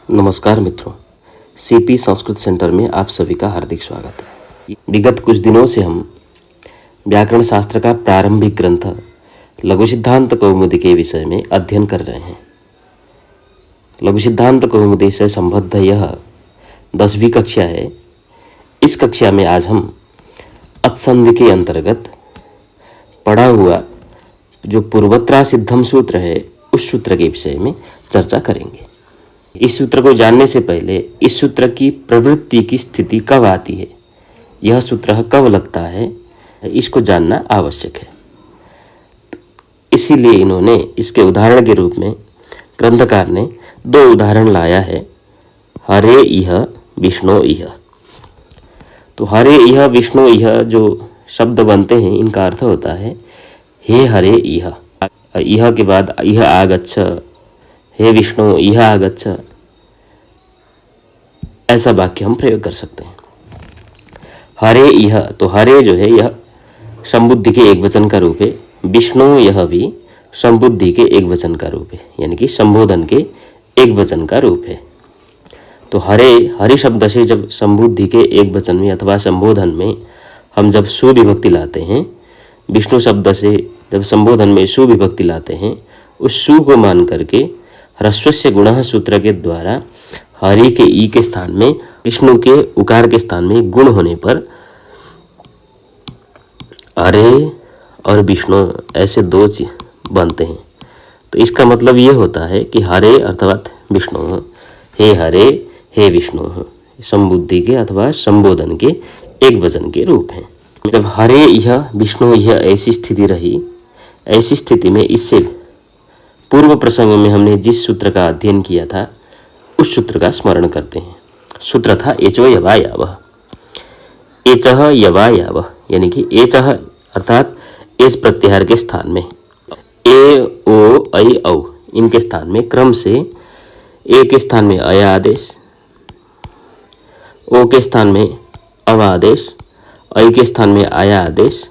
नमस्कार मित्रों, CP Sanskrit centre में आप सभी का हार्दिक स्वागत है। विगत कुछ दिनों से हम व्याकरण शास्त्र का प्रारंभिक ग्रंथ लघु सिद्धांत कौमुदी के विषय में अध्ययन कर रहे हैं। लघु सिद्धांत कौमुदी से संबद्ध यह 10वीं कक्षा है। इस कक्षा में आज हम अत्संधि के अंतर्गत पढ़ा हुआ जो पूर्वत्रा सिद्धम सूत्र है उस सूत्र के विषय में चर्चा करेंगे। इस सूत्र को जानने से पहले इस सूत्र की प्रवृत्ति की स्थिति कब आती है, यह सूत्र कब लगता है, इसको जानना आवश्यक है। इसीलिए इन्होंने इसके उदाहरण के रूप में ग्रंथकार ने 2 उदाहरण लाया है। हरे इह विष्णु इह। तो हरे इह विष्णु इह जो शब्द बनते हैं, इनका अर्थ होता है हे हरे इह। इह के बाद इह आगच्छ, हे विष्णु इह आगच्छ, ऐसा वाक्य हम प्रयोग कर सकते हैं। हरे इह, तो हरे जो है यह संबुद्धि के एक वचन का रूप है। विष्णु यह भी संबुद्धि के एक वचन का रूप है, यानी कि संबोधन के एक वचन का रूप है। तो हरे शब्द से जब संबुद्धि के एक वचन में अथवा संबोधन में हम जब सुविभक्ति लाते हैं, विष्णु शब्द से जब संबोधन में सुविभक्ति लाते हैं, उस सु को मान करके ह्रस्वस्य गुणः सूत्र के द्वारा हरि के ई के स्थान में, विष्णु के उकार के स्थान में गुण होने पर हरे और विष्णु ऐसे 2 बनते हैं। तो इसका मतलब ये होता है कि हरे अर्थात विष्णु, हे हरे हे विष्णु संबुद्धि के अथवा संबोधन के एक वचन के रूप हैं। जब हरे यह विष्णु यह ऐसी स्थिति रही, ऐसी स्थिति में इससे पूर्व प्रसंग में हमने जिस सूत्र का अध्ययन किया था उस सूत्र का स्मरण करते हैं। सूत्र था एचो यवायावः। एचः यवायावः यानी कि एचः अर्थात एच प्रत्याहार के स्थान में ए ओ ऐ औ इनके स्थान में क्रम से ए के स्थान में अया आदेश, ओ के स्थान में अव आदेश, ऐ के स्थान में आया आदेश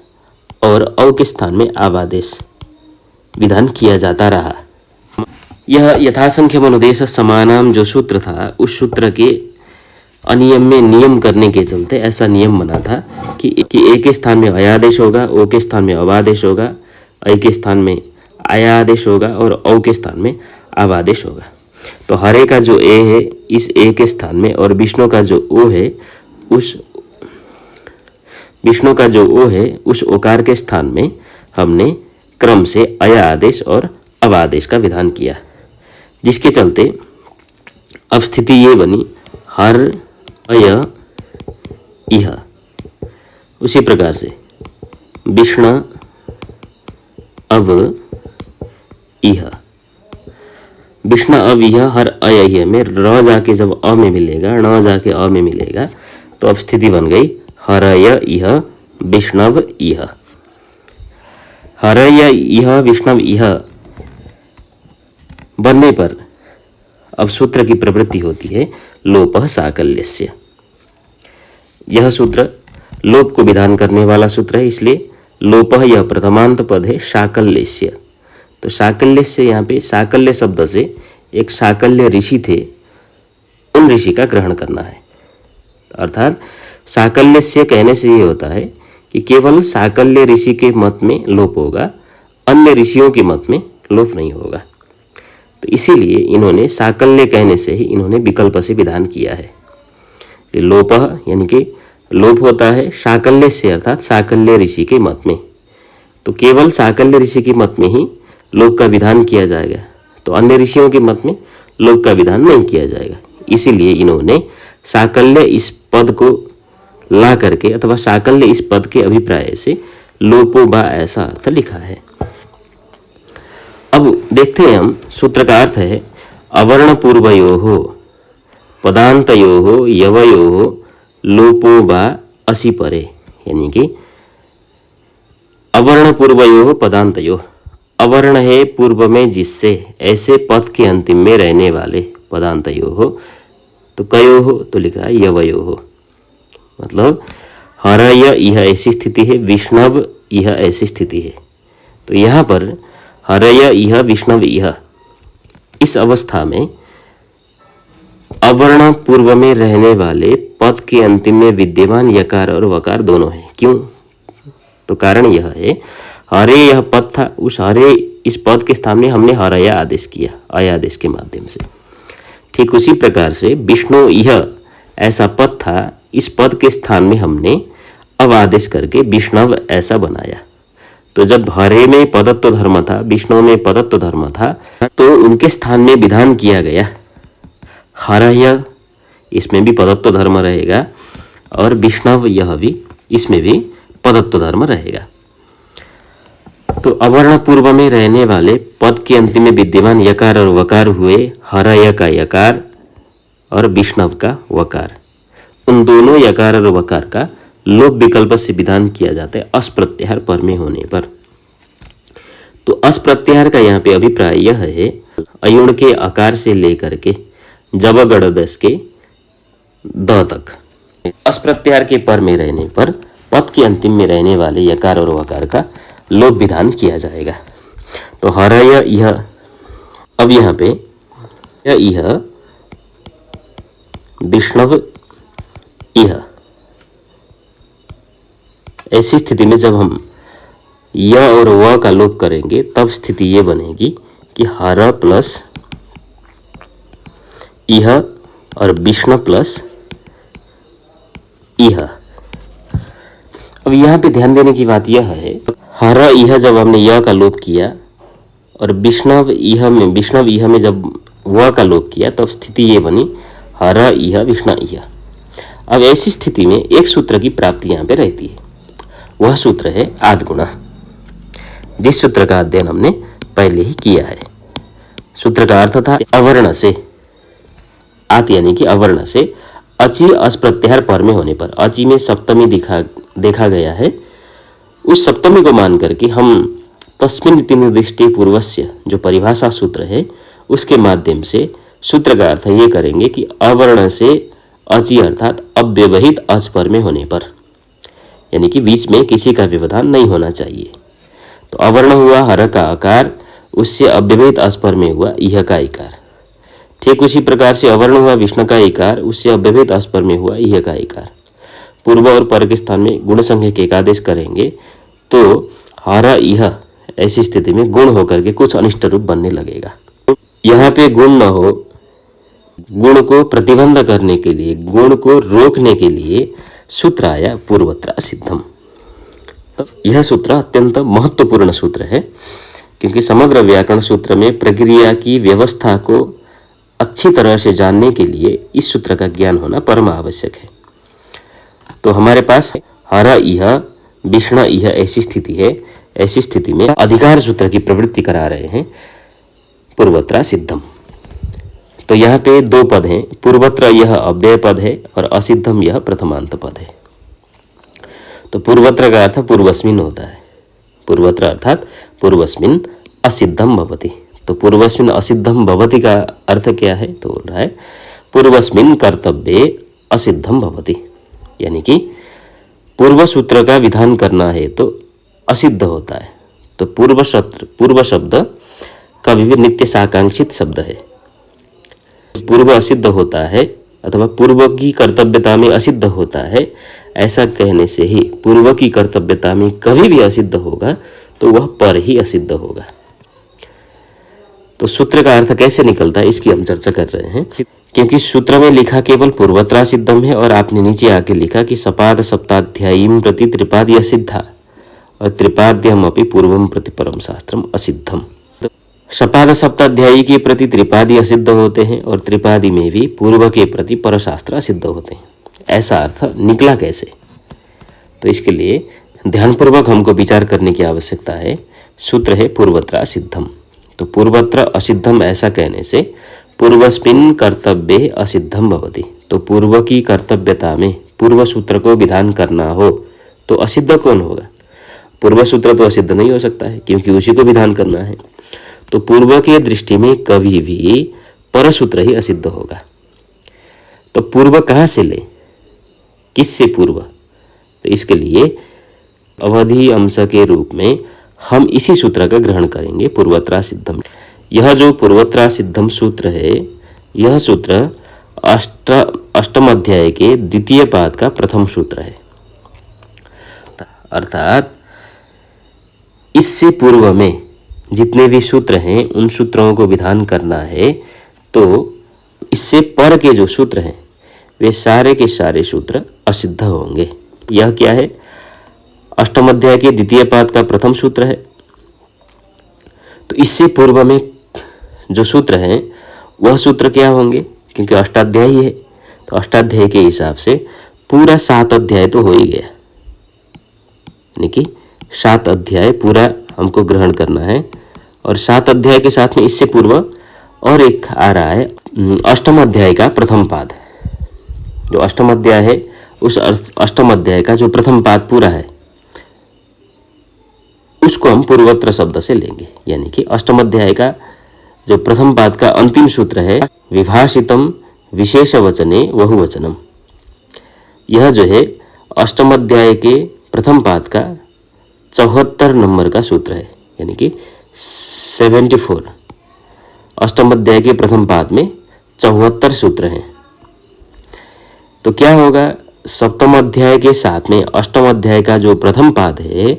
और औ के स्थान में आवादेश विधान किया जाता रहा। यह यथासंख्य अनुदेश समानाम जो सूत्र था, उस सूत्र के अनियम में नियम करने के चलते ऐसा नियम बना था कि ए के स्थान में अयादेश होगा, ओ के स्थान में अवादेश होगा, ऐ के स्थान में आया आदेश होगा और औ के स्थान में आवादेश होगा। तो हरे का जो ए है इस ए के स्थान में और विष्णु का जो ओ है उस ओकार के स्थान में हमने क्रम से अया आदेश और अवादेश का विधान किया, जिसके चलते अब स्थिति ये बनी हर अय इह। उसी प्रकार से विष्णु अव इह, विष्णु अव इह हर अय इह में र जाके जब अ में मिलेगा, ण जाके अ में मिलेगा, तो अब स्थिति बन गई हरय इह विष्णव इह। हरय इह विष्णव इह बनने पर अब सूत्र की प्रवृत्ति होती है लोपः साकल्यस्य। यह सूत्र लोप को विधान करने वाला सूत्र है, इसलिए लोपः यह प्रथमांत पद है साकल्यस्य। तो साकल्यस्य यहाँ पे साकल्य शब्द से एक साकल्य ऋषि थे, उन ऋषि का ग्रहण करना है। अर्थात साकल्यस्य कहने से ये होता है कि केवल साकल्य ऋषि के मत में लोप होगा, अन्य ऋषियों के मत में लोप नहीं होगा। तो इसीलिए इन्होंने साकल्य कहने से ही इन्होंने विकल्प से विधान किया है। लोपः यानी कि लोप होता है साकल्य से अर्थात साकल्य ऋषि के मत में, तो केवल साकल्य ऋषि के मत में ही लोप का विधान किया जाएगा, तो अन्य ऋषियों के मत में लोप का विधान नहीं किया जाएगा। इसीलिए इन्होंने साकल्य इस पद को ला करके अथवा साकल्य इस पद के अभिप्राय से लोपो बा ऐसा अर्थ लिखा है। अब देखते हैं हम, सूत्र का अर्थ है अवर्ण पूर्वयोः पदान्तयोः यवयोः लोपो बा असि परे, यानी कि अवर्ण पूर्वयोः पदान्तयोः, अवर्ण है पूर्व में जिससे, ऐसे पद के अंतिम में रहने वाले पदान्तयोः, तो कयोः तो लिखा है यवयोः, मतलब हरय यह ऐसी स्थिति है, विष्णव यह ऐसी स्थिति है। तो यहाँ पर हरय इह विष्णव इह, इस अवस्था में अवर्ण पूर्व में रहने वाले पद के अंतिम में विद्यमान यकार और वकार दोनों हैं। क्यों? तो कारण यह है, हरे यह पद था, उस हरे इस पद के स्थान में हमने हरया आदेश किया, अय आदेश के माध्यम से। ठीक उसी प्रकार से विष्णु यह ऐसा पद था, इस पद के स्थान में हमने अव आदेश करके विष्णव ऐसा बनाया। तो जब हरे में पदत्व धर्म था, विष्णु में पदत्व धर्म था, तो उनके स्थान में विधान किया गया हरय, इसमें भी पदत्व धर्म रहेगा, और विष्णव यह भी, इसमें भी पदत्व धर्म रहेगा। तो अवर्ण पूर्व में रहने वाले पद के अंतिम में विद्यमान यकार और वकार हुए हरय का यकार और विष्णव का वकार। उन दोनों यकार और वकार का लोप विकल्प से विधान किया जाता है अस प्रत्याहार पर में होने पर। तो अस प्रत्याहार का यहाँ पे अभिप्राय यह है, अयुण के आकार से लेकर के जब गणदस के द तक अस प्रत्याहार के पर में रहने पर पद के अंतिम में रहने वाले यकार और वकार का लोप विधान किया जाएगा। तो हरय यह, अब यहाँ पे यह विष्णव यह, ऐसी स्थिति में जब हम य और व का लोप करेंगे तब स्थिति ये बनेगी कि हर प्लस यह और विष्णु प्लस यह। अब यहाँ पे ध्यान देने की बात यह है, हर यह जब हमने य का लोप किया और विष्णव यह में जब व का लोप किया तब स्थिति ये बनी हर यह विष्णु यह। अब ऐसी स्थिति में एक सूत्र की प्राप्ति यहाँ पे रहती है, वह सूत्र है आद्गुणा, जिस सूत्र का अध्ययन हमने पहले ही किया है। सूत्र का अर्थ था अवर्ण से, आत यानी कि अवर्ण से अचि अस प्रत्याहार पर में होने पर, अचि में सप्तमी देखा गया है, उस सप्तमी को मान करके हम तस्मिन् इति निर्दिष्टे पूर्वस्य जो परिभाषा सूत्र है उसके माध्यम से सूत्र का अर्थ ये करेंगे कि अवर्ण से अचि अर्थात अव्यवहित अच पर में होने पर, यानी कि बीच में किसी का व्यवधान नहीं होना चाहिए। तो अवर्ण हुआ हर का आकार, उससे अव्यवहित अच पर में हुआ यह का इकार। ठीक उसी प्रकार से अवर्ण हुआ विष्णु का इकार, उससे अव्यवहित अच पर में हुआ यह का इकार। पूर्व और पर के स्थान में गुण संज्ञा के एकादेश करेंगे तो हर यह, ऐसी स्थिति में गुण होकर के कुछ अनिष्ट रूप बनने लगेगा। यहाँ पे गुण न हो, गुण को प्रतिबंध करने के लिए, गुण को रोकने के लिए सूत्र आया पूर्वत्र सिद्धम। तो यह सूत्र अत्यंत महत्वपूर्ण सूत्र है, क्योंकि समग्र व्याकरण सूत्र में प्रक्रिया की व्यवस्था को अच्छी तरह से जानने के लिए इस सूत्र का ज्ञान होना परम आवश्यक है। तो हमारे पास हर यह विष्णु यह ऐसी स्थिति है, ऐसी स्थिति में अधिकार सूत्र की प्रवृत्ति करा रहे हैं पूर्वत्र सिद्धम। तो यहाँ पे दो पद हैं, पूर्वत्र यह अव्यय पद है और असिद्धम यह प्रथमांत पद है। तो पूर्वत्र का अर्थ पूर्वस्मिन होता है, पूर्वत्र अर्थात पूर्वस्मिन असिद्धम भवति। तो पूर्वस्मिन असिद्धम भवति का अर्थ क्या है? तो बोल रहा है पूर्वस्मिन कर्तव्ये असिद्धम भवति, यानी कि पूर्व सूत्र का विधान करना है तो असिद्ध होता है। तो पूर्व शब्द कभी भी नित्य साकांक्षित शब्द है। पूर्व असिद्ध होता है अथवा पूर्व की कर्तव्यता में असिद्ध होता है, ऐसा कहने से ही पूर्व की कर्तव्यता में कभी भी असिद्ध होगा तो वह पर ही असिद्ध होगा। तो सूत्र का अर्थ कैसे निकलता है इसकी हम चर्चा कर रहे हैं, क्योंकि सूत्र में लिखा केवल पूर्वत्रा सिद्धम है और आपने नीचे आके लिखा कि सपाद सप्ताध्यायीं प्रति त्रिपादी असिद्धा और त्रिपाद्यम अपि पूर्वम प्रति परम शास्त्रम असिद्धम। सपाद सप्ताध्यायी के प्रति त्रिपादी असिद्ध होते हैं और त्रिपादी में भी पूर्व के प्रति परशास्त्र असिद्ध होते हैं। ऐसा अर्थ निकला कैसे? तो इसके लिए ध्यानपूर्वक हमको विचार करने की आवश्यकता है। सूत्र है पूर्वत्र असिद्धम। तो पूर्वत्र असिद्धम ऐसा कहने से पूर्वस्मिन् कर्तव्ये असिद्धम भवति। तो पूर्व की कर्तव्यता में पूर्व सूत्र को विधान करना हो तो असिद्ध कौन होगा? पूर्व सूत्र तो असिद्ध नहीं हो सकता है, क्योंकि उसी को विधान करना है। तो पूर्व के दृष्टि में कभी भी परसूत्र ही असिद्ध होगा। तो पूर्व कहाँ से ले, किससे पूर्व? तो इसके लिए अवधि अंश के रूप में हम इसी सूत्र का ग्रहण करेंगे, पूर्वत्रा सिद्धम। यह जो पूर्वत्रा सिद्धम सूत्र है, यह सूत्र अष्टम अध्याय के द्वितीय पाद का प्रथम सूत्र है। अर्थात इससे पूर्व में जितने भी सूत्र हैं उन सूत्रों को विधान करना है, तो इससे पर के जो सूत्र हैं वे सारे के सारे सूत्र असिद्ध होंगे। यह क्या है? अष्टम अध्याय के द्वितीय पाद का प्रथम सूत्र है। तो इससे पूर्व में जो सूत्र हैं वह सूत्र क्या होंगे? क्योंकि अष्टाध्याय ही है, तो अष्टाध्याय के हिसाब से पूरा 7 अध्याय तो हो ही गया, यानी कि 7 अध्याय पूरा हमको ग्रहण करना है। और 7 अध्याय के साथ में इससे पूर्व और एक आ रहा है अष्टम अध्याय का प्रथम पाद। जो अष्टम अध्याय है उस अष्टम अध्याय का जो प्रथम पाद पूरा है उसको हम पूर्वत्र शब्द से लेंगे, यानी कि अष्टम अध्याय का जो प्रथम पाद का अंतिम सूत्र है विभाषितम विशेष वचने बहुवचनम। यह जो है अष्टम अध्याय के प्रथम पाद का 74 नंबर का सूत्र है, यानी कि 74। अष्टम अध्याय के प्रथम पाद में 74 सूत्र हैं। तो क्या होगा? सप्तम अध्याय के साथ में अष्टम अध्याय का जो प्रथम पाद है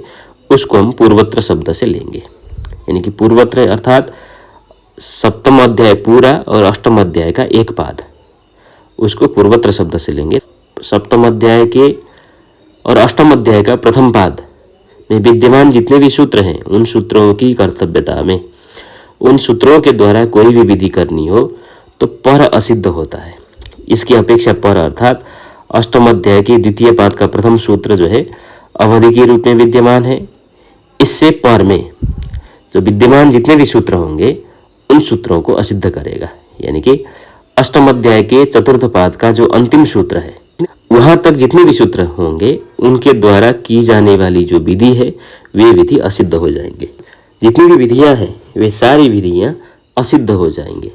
उसको हम पूर्वत्र शब्द से लेंगे, यानी कि पूर्वत्र अर्थात सप्तम अध्याय पूरा और अष्टम अध्याय का एक पाद, उसको पूर्वत्र शब्द से लेंगे। सप्तम अध्याय के और अष्टम अध्याय का प्रथम पाद में विद्यमान जितने भी सूत्र हैं उन सूत्रों की कर्तव्यता में उन सूत्रों के द्वारा कोई भी विधि करनी हो तो पर असिद्ध होता है। इसकी अपेक्षा पर अर्थात अष्टम अध्याय के द्वितीय पाद का प्रथम सूत्र जो है अवधि के रूप में विद्यमान है। इससे पर में जो विद्यमान जितने भी सूत्र होंगे उन सूत्रों को असिद्ध करेगा, यानी कि अष्टम अध्याय के चतुर्थ पाद का जो अंतिम सूत्र है वहां तक जितने भी सूत्र होंगे उनके द्वारा की जाने वाली जो विधि है वे विधि असिद्ध हो जाएंगे। जितनी भी विधियां हैं वे सारी विधियां असिद्ध हो जाएंगे।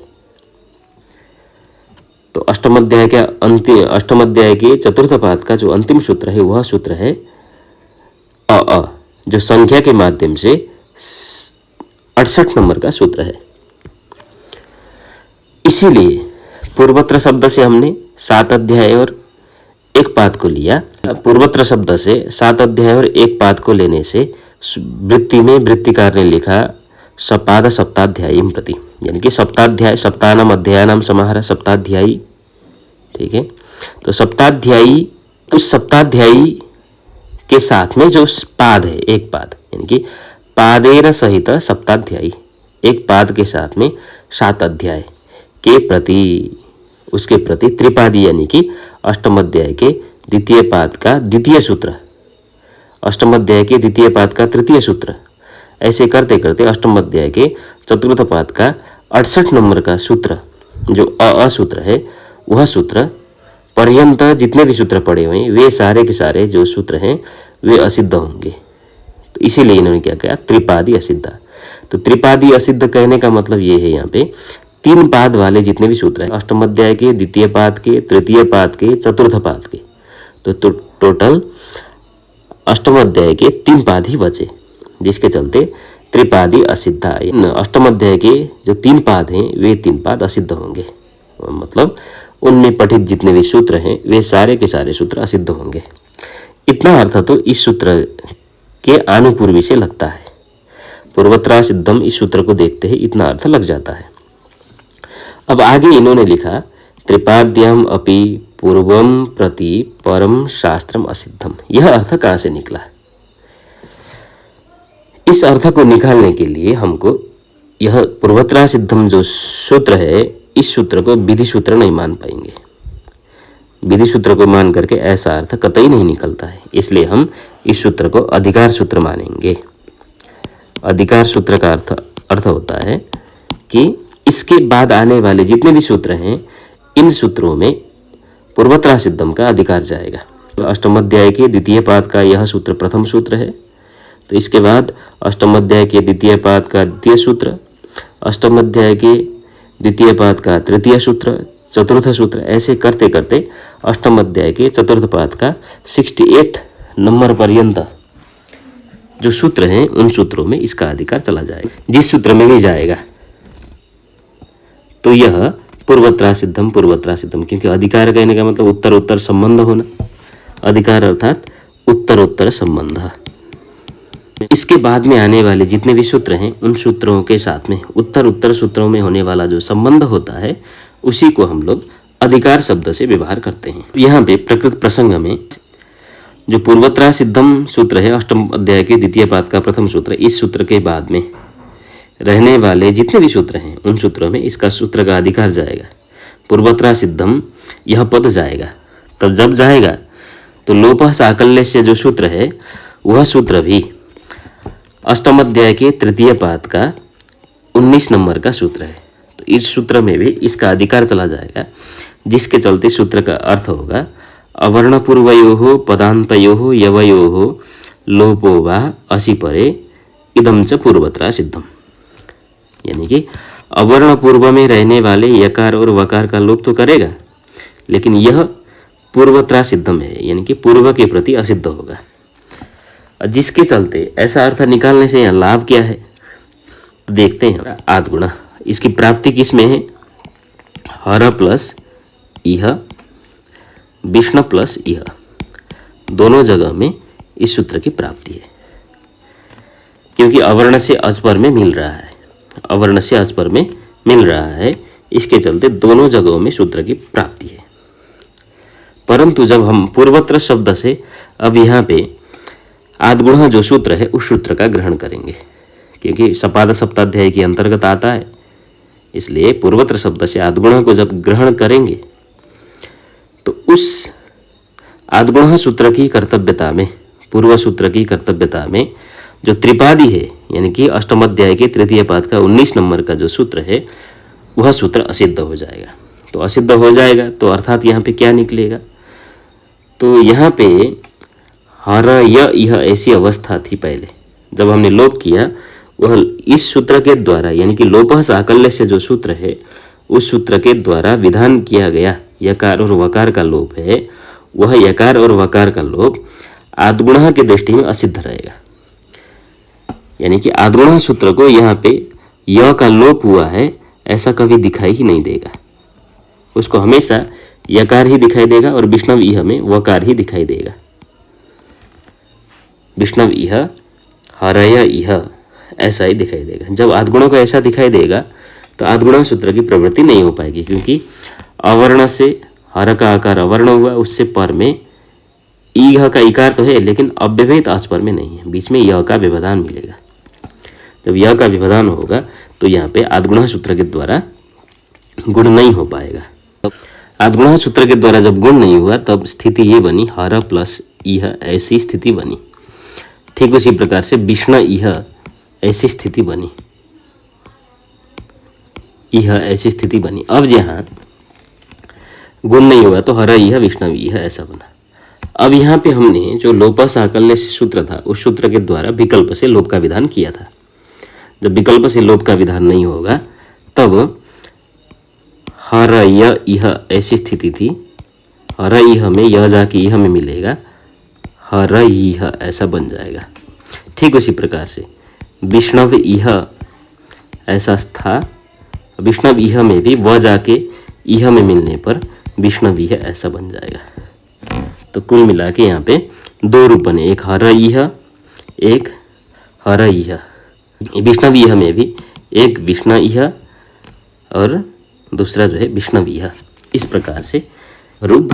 तो अष्टम अध्याय के चतुर्थ पाद का जो अंतिम सूत्र है वह सूत्र है अ, जो संख्या के माध्यम से 68 नंबर का सूत्र है। इसीलिए पूर्वत्र शब्द से हमने 7 अध्याय और एक पाद को लिया। पूर्वत्र शब्द से 7 अध्याय और एक पाद को लेने से वृत्ति में वृत्तिकार ने लिखा सपाद सप्ताध्यायी प्रति, यानी कि सप्ताध्याय सप्तानाम अध्यायानाम समाहार सप्ताध्यायी। ठीक है, तो सप्ताध्यायी, उस सप्ताध्यायी के साथ में जो पाद है एक पाद, यानी कि पादेर सहित सप्ताध्यायी, एक पाद के साथ में 7 अध्याय के प्रति उसके प्रति त्रिपादी, यानी कि अष्टम अध्याय के द्वितीय पाद का द्वितीय सूत्र, अष्टम अध्याय के द्वितीय पाद का तृतीय सूत्र, ऐसे करते करते अष्टम अध्याय के चतुर्थ पाद का 68 नंबर का सूत्र जो अ सूत्र है वह सूत्र पर्यंत जितने भी सूत्र पड़े हुए हैं वे सारे के सारे जो सूत्र हैं वे असिद्ध होंगे। तो इसीलिए इन्होंने क्या कहा? त्रिपादी असिद्ध। तो त्रिपादी असिद्ध कहने का मतलब ये है यहाँ पे 3 पाद वाले जितने भी सूत्र हैं अष्टम अध्याय के द्वितीय पाद के तृतीय पाद के चतुर्थ पाद के, तो टोटल अष्टम अध्याय के 3 पाद ही बचे, जिसके चलते त्रिपादी असिद्ध। अष्टम अध्याय के जो 3 पाद हैं वे 3 पाद असिद्ध होंगे, मतलब उनमें पठित जितने भी सूत्र हैं वे सारे के सारे सूत्र असिद्ध होंगे। इतना अर्थ तो इस सूत्र के आनुपूर्वी से लगता है। पूर्वत्रा सिद्धम इस सूत्र को देखते ही इतना अर्थ लग जाता है। अब आगे इन्होंने लिखा त्रिपाद्यम अपि पूर्वम प्रति परम शास्त्रम असिद्धम। यह अर्थ कहाँ से निकला? इस अर्थ को निकालने के लिए हमको यह पूर्वत्रा सिद्धम जो सूत्र है इस सूत्र को विधि सूत्र नहीं मान पाएंगे। विधि सूत्र को मान करके ऐसा अर्थ कतई नहीं निकलता है, इसलिए हम इस सूत्र को अधिकार सूत्र मानेंगे। अधिकार सूत्र का अर्थ होता है कि इसके बाद आने वाले जितने भी सूत्र हैं इन सूत्रों में पूर्वत्रा सिद्धम का अधिकार जाएगा। तो अष्टम अध्याय के द्वितीय पाद का यह सूत्र प्रथम सूत्र है, तो इसके बाद अष्टम अध्याय के द्वितीय पाद का द्वितीय सूत्र, अष्टम अध्याय के द्वितीय पाद का तृतीय सूत्र, चतुर्थ सूत्र, ऐसे करते करते अष्टम अध्याय के चतुर्थ पाद का 68 नंबर पर्यंत जो सूत्र हैं उन सूत्रों में इसका अधिकार चला जाएगा। जिस सूत्र में भी जाएगा तो यह पूर्वत्रा सिद्धम, पूर्वत्रा सिद्धम, क्योंकि अधिकार कहने का मतलब उत्तर उत्तर संबंध होना, अधिकार अर्थात उत्तर उत्तर संबंध। इसके बाद में आने वाले जितने भी सूत्र हैं उन सूत्रों के साथ में उत्तर उत्तर सूत्रों में होने वाला जो संबंध होता है उसी को हम लोग अधिकार शब्द से व्यवहार करते हैं। यहाँ पे प्रकृत प्रसंग में जो पूर्वत्रा सिद्धम सूत्र है, अष्टम अध्याय के द्वितीय पाद का प्रथम सूत्र, इस सूत्र के बाद में रहने वाले जितने भी सूत्र हैं उन सूत्रों में इसका सूत्र का अधिकार जाएगा। पूर्वत्रा सिद्धम यह पद जाएगा। तब जब जाएगा तो लोपः साकल्य से जो सूत्र है वह सूत्र भी अष्टम अध्याय के तृतीय पाद का 19 नंबर का सूत्र है। तो इस सूत्र में भी इसका अधिकार चला जाएगा, जिसके चलते सूत्र का अर्थ होगा अवर्णपूर्वयोः पदान्तयोः यवयोः लोपो वा असि परे इदं च पूर्वत्रा सिद्धम। यानी कि अवर्ण पूर्व में रहने वाले यकार और वकार का लोप तो करेगा, लेकिन यह पूर्वत्रा सिद्धम है, यानी कि पूर्व के प्रति असिद्ध होगा। जिसके चलते ऐसा अर्थ निकालने से यहाँ लाभ क्या है तो देखते हैं। आद्गुण, इसकी प्राप्ति किस में है? हर प्लस इह, विष्णु प्लस इह, दोनों जगह में इस सूत्र की प्राप्ति है, क्योंकि अवर्ण से अजपर में मिल रहा है, अवर्ण से अजपर में मिल रहा है, इसके चलते दोनों जगहों में सूत्र की प्राप्ति है। परंतु जब हम पूर्वत्र शब्द से अब यहाँ पे आद्गुण जो सूत्र है उस सूत्र का ग्रहण करेंगे, क्योंकि सपाद सप्ताध्याय के अंतर्गत आता है, इसलिए पूर्वत्र शब्द से आद्गुण को जब ग्रहण करेंगे तो उस आद्गुण सूत्र की कर्तव्यता में, पूर्व सूत्र की कर्तव्यता में जो त्रिपादी है, यानी कि अष्टम अध्याय के तृतीय पाद का 19 नंबर का जो सूत्र है वह सूत्र असिद्ध हो जाएगा। तो असिद्ध हो जाएगा तो अर्थात यहाँ पे क्या निकलेगा? तो यहाँ पे हर यह ऐसी अवस्था थी पहले जब हमने लोप किया, वह इस सूत्र के द्वारा, यानी कि लोपः साकल्य से जो सूत्र है उस सूत्र के द्वारा विधान किया गया यकार और वकार का लोप है, वह यकार और वकार का लोप आद्गुण के दृष्टि में असिद्ध रहेगा। यानी कि आद्गुण सूत्र को यहाँ पे य का लोप हुआ है ऐसा कभी दिखाई ही नहीं देगा, उसको हमेशा यकार ही दिखाई देगा और विष्णव इह में वकार ही दिखाई देगा। विष्णव इह, हरय इह ऐसा ही दिखाई देगा। जब आद्गुणों को ऐसा दिखाई देगा तो आद्गुण सूत्र की प्रवृत्ति नहीं हो पाएगी, क्योंकि अवर्ण से हर का आकार अवर्ण हुआ, उससे पर में ईह का इकार तो है लेकिन अव्यवहित आस्पर में नहीं है, बीच में यह का व्यवधान मिलेगा। जब यह का व्यवधान होगा तो यहाँ पे आद्गुण सूत्र के द्वारा गुण नहीं हो पाएगा। आद्गुण सूत्र के द्वारा जब गुण नहीं हुआ तब स्थिति ये बनी हर प्लस इह, ऐसी स्थिति बनी। ठीक उसी प्रकार से विष्णु इह ऐसी स्थिति बनी, इह ऐसी स्थिति बनी। अब यहाँ गुण नहीं हुआ तो हर इह विष्णु इह ऐसा बना। अब यहाँ पे हमने जो लोपः साकल्य सूत्र था उस सूत्र के द्वारा विकल्प से लोप का विधान किया था। जब विकल्प से लोप का विधान नहीं होगा तब हर इह ऐसी स्थिति थी, हर इह में यह जाके इह में मिलेगा, हर इह ऐसा बन जाएगा। ठीक उसी प्रकार से विष्णव इह ऐसा था, विष्णव इह में भी वह जाके इह में मिलने पर विष्णव इह ऐसा बन जाएगा। तो कुल मिला के यहाँ पे दो रूप बने, एक हर इह, एक हर इह। विष्णव इह में भी एक विष्णु इह और दूसरा जो है विष्णव इह। इस प्रकार से रूप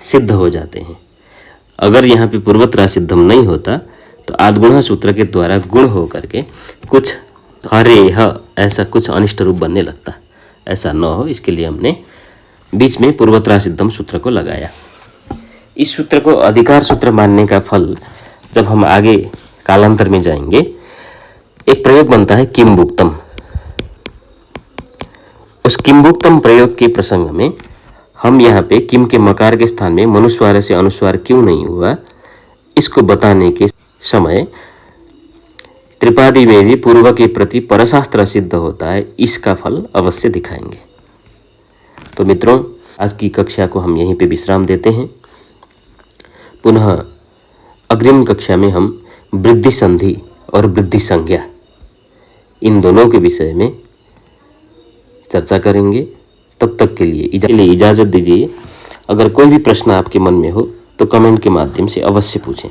सिद्ध हो जाते हैं। अगर यहाँ पे पूर्वत्रा सिद्धम नहीं होता तो आद्गुण सूत्र के द्वारा गुण हो करके कुछ हरेह ऐसा कुछ अनिष्ट रूप बनने लगता, ऐसा न हो इसके लिए हमने बीच में पूर्वत्रा सिद्धम सूत्र को लगाया। इस सूत्र को अधिकार सूत्र मानने का फल जब हम आगे कालांतर में जाएंगे, एक प्रयोग बनता है किम्भुक्तम। उस किम्भुक्तम प्रयोग के प्रसंग में हम यहाँ पे किम के मकार के स्थान में मनुस्वार से अनुस्वार क्यों नहीं हुआ, इसको बताने के समय त्रिपादी में भी पूर्व के प्रति परशास्त्र सिद्ध होता है, इसका फल अवश्य दिखाएंगे। तो मित्रों, आज की कक्षा को हम यहीं पे विश्राम देते हैं। पुनः अग्रिम कक्षा में हम वृद्धि संधि और वृद्धि संज्ञा इन दोनों के विषय में चर्चा करेंगे। तब तक के लिए इजाज़त दीजिए। अगर कोई भी प्रश्न आपके मन में हो तो कमेंट के माध्यम से अवश्य पूछें।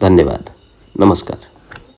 धन्यवाद। नमस्कार।